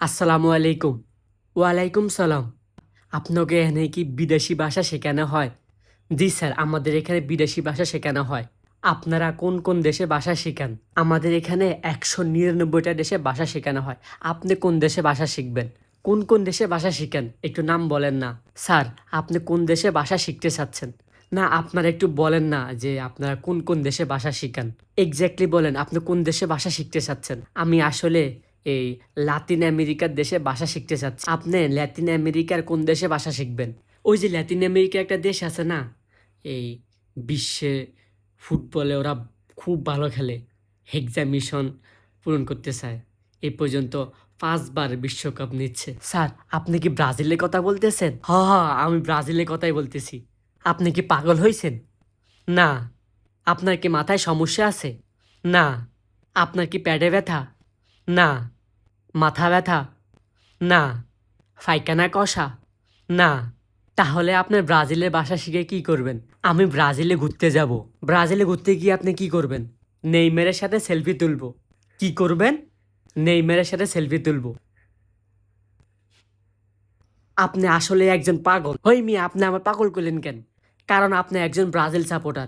আসসালামু আলাইকুম। ওয়ালাইকুম সালাম। আপনাকে এখানে কি বিদেশি ভাষা শেখানো হয়? জি স্যার, আমাদের এখানে বিদেশি ভাষা শেখানো হয়। আপনারা কোন কোন দেশে ভাষা শিখান? আমাদের এখানে ১৯৯টা দেশে ভাষা শেখানো হয়। আপনি কোন দেশে ভাষা শিখবেন? কোন কোন দেশে ভাষা শিখেন? একটু নাম বলেন না। স্যার, আপনি কোন দেশে ভাষা শিখতে চাচ্ছেন? না, আপনারা একটু বলেন না যে আপনারা কোন কোন দেশে ভাষা শিখান। এক্স্যাক্টলি বলেন আপনি কোন দেশে ভাষা শিখতে চাচ্ছেন। আমি আসলে এই লাতিন আমেরিকার দেশে ভাষা শিখতে চাচ্ছি। আপনি লাতিন আমেরিকার কোন দেশে ভাষা শিখবেন? ওই যে লাতিন আমেরিকার একটা দেশ আছে না, এই বিশ্বে ফুটবলে ওরা খুব ভালো খেলে, হেক্সা মিশন পূরণ করতে চায়, এই পর্যন্ত 5 বার বিশ্বকাপ নিচ্ছে। স্যার, আপনি কি ব্রাজিলের কথা বলতেছেন? হ হ, আমি ব্রাজিলের কথাই বলতেছি। আপনি কি পাগল হইছেন? না। আপনার কি মাথায় সমস্যা আছে? না। আপনার কি পেটে ব্যথা? না। মাথা ব্যথা? না। পায়খানা কষা? না। তাহলে আপনি ব্রাজিলের ভাষা শিখে কি করবেন? আমি ব্রাজিলে ঘুরতে যাব। ব্রাজিলে ঘুরতে গিয়ে আপনি কি করবেন? নেইমারের সাথে সেলফি তুলব। কি করবেন? নেইমারের সাথে সেলফি তুলব। আপনি আসলে একজন পাগল। হই মিয়া, আপনি আমার পাগল করলেন কেন? কারণ আপনি একজন ব্রাজিল সাপোর্টার।